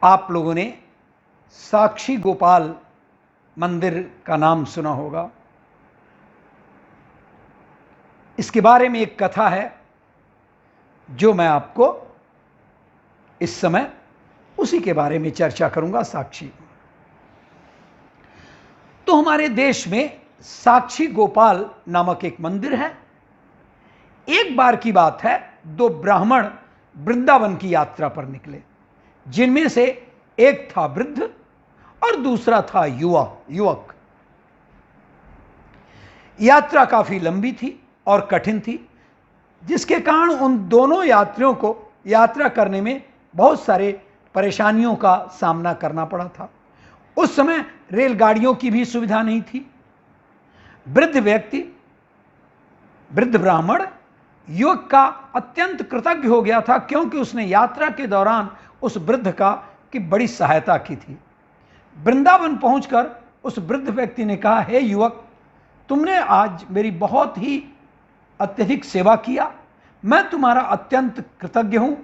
आप लोगों ने साक्षी गोपाल मंदिर का नाम सुना होगा। इसके बारे में एक कथा है जो मैं आपको इस समय उसी के बारे में चर्चा करूंगा। साक्षी, तो हमारे देश में साक्षी गोपाल नामक एक मंदिर है। एक बार की बात है, दो ब्राह्मण वृंदावन की यात्रा पर निकले, जिनमें से एक था वृद्ध और दूसरा था युवक। यात्रा काफी लंबी थी और कठिन थी, जिसके कारण उन दोनों यात्रियों को यात्रा करने में बहुत सारे परेशानियों का सामना करना पड़ा था। उस समय रेलगाड़ियों की भी सुविधा नहीं थी। वृद्ध ब्राह्मण युवक का अत्यंत कृतज्ञ हो गया था, क्योंकि उसने यात्रा के दौरान उस वृद्ध की बड़ी सहायता की थी। वृंदावन पहुंचकर उस वृद्ध व्यक्ति ने कहा, हे युवक, तुमने आज मेरी बहुत ही अत्यधिक सेवा किया। मैं तुम्हारा अत्यंत कृतज्ञ हूं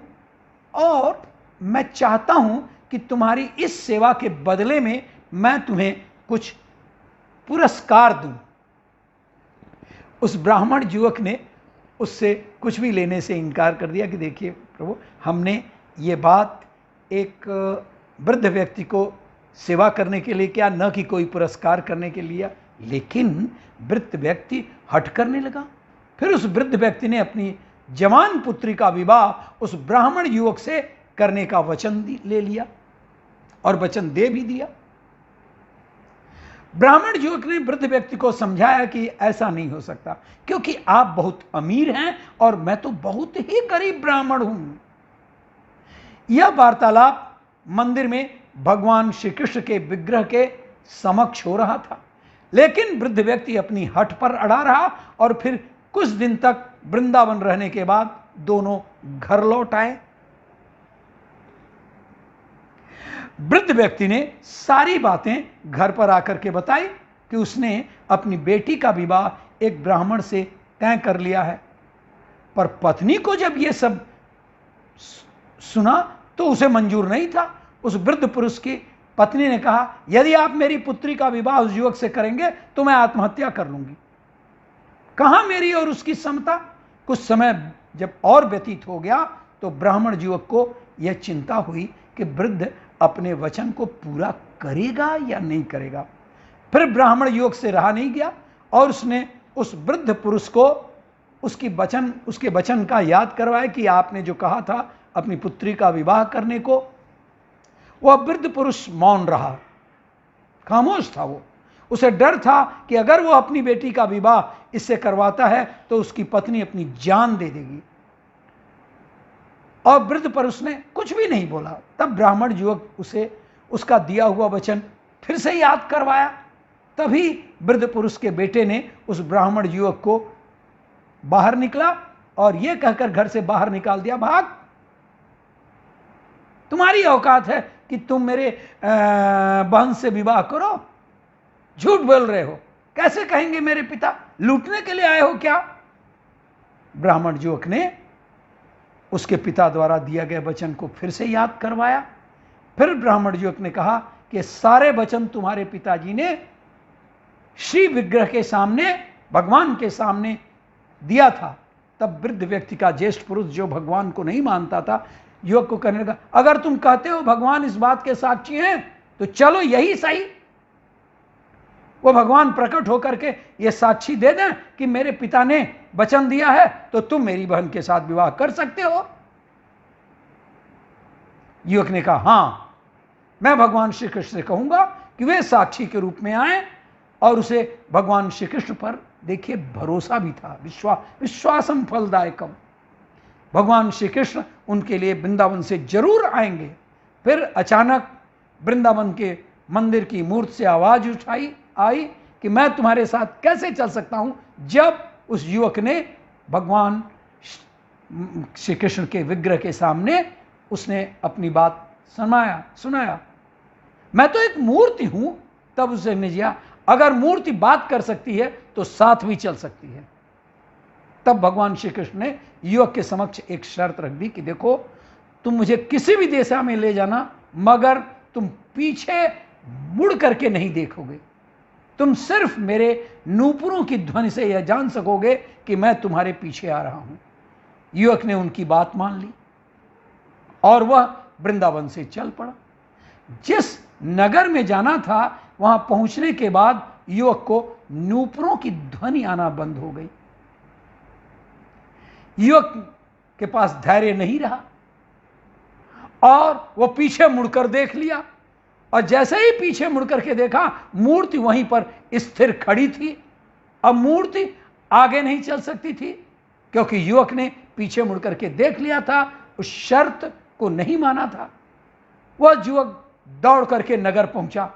और मैं चाहता हूं कि तुम्हारी इस सेवा के बदले में मैं तुम्हें कुछ पुरस्कार दूं। उस ब्राह्मण युवक ने उससे कुछ भी लेने से इनकार कर दिया कि देखिए प्रभु, हमने ये बात एक वृद्ध व्यक्ति को सेवा करने के लिए किया, न कि कोई पुरस्कार करने के लिए। लेकिन वृद्ध व्यक्ति हट करने लगा। फिर उस वृद्ध व्यक्ति ने अपनी जवान पुत्री का विवाह उस ब्राह्मण युवक से करने का वचन ले लिया और वचन दे भी दिया। ब्राह्मण युवक ने वृद्ध व्यक्ति को समझाया कि ऐसा नहीं हो सकता, क्योंकि आप बहुत अमीर हैं और मैं तो बहुत ही गरीब ब्राह्मण हूं। यह वार्तालाप मंदिर में भगवान श्री कृष्ण के विग्रह के समक्ष हो रहा था, लेकिन वृद्ध व्यक्ति अपनी हठ पर अड़ा रहा और फिर कुछ दिन तक वृंदावन रहने के बाद दोनों घर लौट आए। वृद्ध व्यक्ति ने सारी बातें घर पर आकर के बताई कि उसने अपनी बेटी का विवाह एक ब्राह्मण से तय कर लिया है। पर पत्नी को जब यह सब सुना तो उसे मंजूर नहीं था। उस वृद्ध पुरुष की पत्नी ने कहा, यदि आप मेरी पुत्री का विवाह उस युवक से करेंगे तो मैं आत्महत्या कर लूंगी। कहां मेरी और उसकी समता। कुछ समय जब और व्यतीत हो गया तो ब्राह्मण युवक को यह चिंता हुई कि वृद्ध अपने वचन को पूरा करेगा या नहीं करेगा। फिर ब्राह्मण युवक से रहा नहीं गया और उसने उस वृद्ध पुरुष को उसके वचन का याद करवाया कि आपने जो कहा था अपनी पुत्री का विवाह करने को। वह वृद्ध पुरुष मौन रहा, खामोश था। उसे डर था कि अगर वो अपनी बेटी का विवाह इससे करवाता है तो उसकी पत्नी अपनी जान दे देगी। और वृद्ध पुरुष ने कुछ भी नहीं बोला। तब ब्राह्मण युवक उसे उसका दिया हुआ वचन फिर से याद करवाया। तभी वृद्ध पुरुष के बेटे ने उस ब्राह्मण युवक को बाहर निकला और यह कहकर घर से बाहर निकाल दिया, भाग, तुम्हारी औकात है कि तुम मेरे बहन से विवाह करो। झूठ बोल रहे हो, कैसे कहेंगे मेरे पिता, लूटने के लिए आए हो क्या। ब्राह्मण युवक ने उसके पिता द्वारा दिया गया वचन को फिर से याद करवाया। फिर ब्राह्मण युवक ने कहा कि सारे वचन तुम्हारे पिताजी ने श्री विग्रह के सामने, भगवान के सामने दिया था। तब वृद्ध व्यक्ति का ज्येष्ठ पुरुष, जो भगवान को नहीं मानता था, युवक को कहने लगा, अगर तुम कहते हो भगवान इस बात के साक्षी हैं तो चलो यही सही। वो भगवान प्रकट होकर के ये साक्षी दे दें कि मेरे पिता ने वचन दिया है तो तुम मेरी बहन के साथ विवाह कर सकते हो। युवक ने कहा, हां, मैं भगवान श्री कृष्ण से कहूंगा कि वे साक्षी के रूप में आए। और उसे भगवान श्री कृष्ण पर देखिए भरोसा भी था, विश्वासम फलदायकम। भगवान श्री कृष्ण उनके लिए वृंदावन से जरूर आएंगे। फिर अचानक वृंदावन के मंदिर की मूर्ति से आवाज आई कि मैं तुम्हारे साथ कैसे चल सकता हूं। जब उस युवक ने भगवान श्री कृष्ण के विग्रह के सामने उसने अपनी बात सुनाया, मैं तो एक मूर्ति हूं। तब उसे समझा, अगर मूर्ति बात कर सकती है तो साथ भी चल सकती है। तब भगवान श्री कृष्ण ने युवक के समक्ष एक शर्त रख दी कि देखो, तुम मुझे किसी भी दिशा में ले जाना, मगर तुम पीछे मुड़ करके नहीं देखोगे। तुम सिर्फ मेरे नूपुरों की ध्वनि से यह जान सकोगे कि मैं तुम्हारे पीछे आ रहा हूं। युवक ने उनकी बात मान ली और वह वृंदावन से चल पड़ा। जिस नगर में जाना था वहां पहुंचने के बाद युवक को नूपुरों की ध्वनि आना बंद हो गई। युवक के पास धैर्य नहीं रहा और वह पीछे मुड़कर देख लिया, और जैसे ही पीछे मुड़कर के देखा मूर्ति वहीं पर स्थिर खड़ी थी। अब मूर्ति आगे नहीं चल सकती थी क्योंकि युवक ने पीछे मुड़कर के देख लिया था, उस शर्त को नहीं माना था। वह युवक दौड़ करके नगर पहुंचा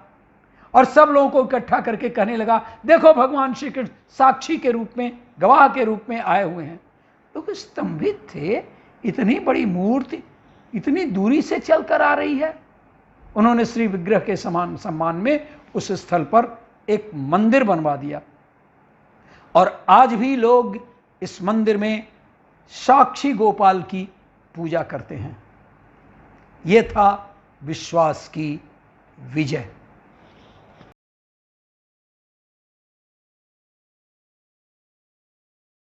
और सब लोगों को इकट्ठा करके कहने लगा, देखो भगवान श्री कृष्ण साक्षी के रूप में, गवाह के रूप में आए हुए हैं। लोग स्तंभित थे, इतनी बड़ी मूर्ति इतनी दूरी से चलकर आ रही है। उन्होंने श्री विग्रह के समान सम्मान में उस स्थल पर एक मंदिर बनवा दिया और आज भी लोग इस मंदिर में साक्षी गोपाल की पूजा करते हैं। यह था विश्वास की विजय।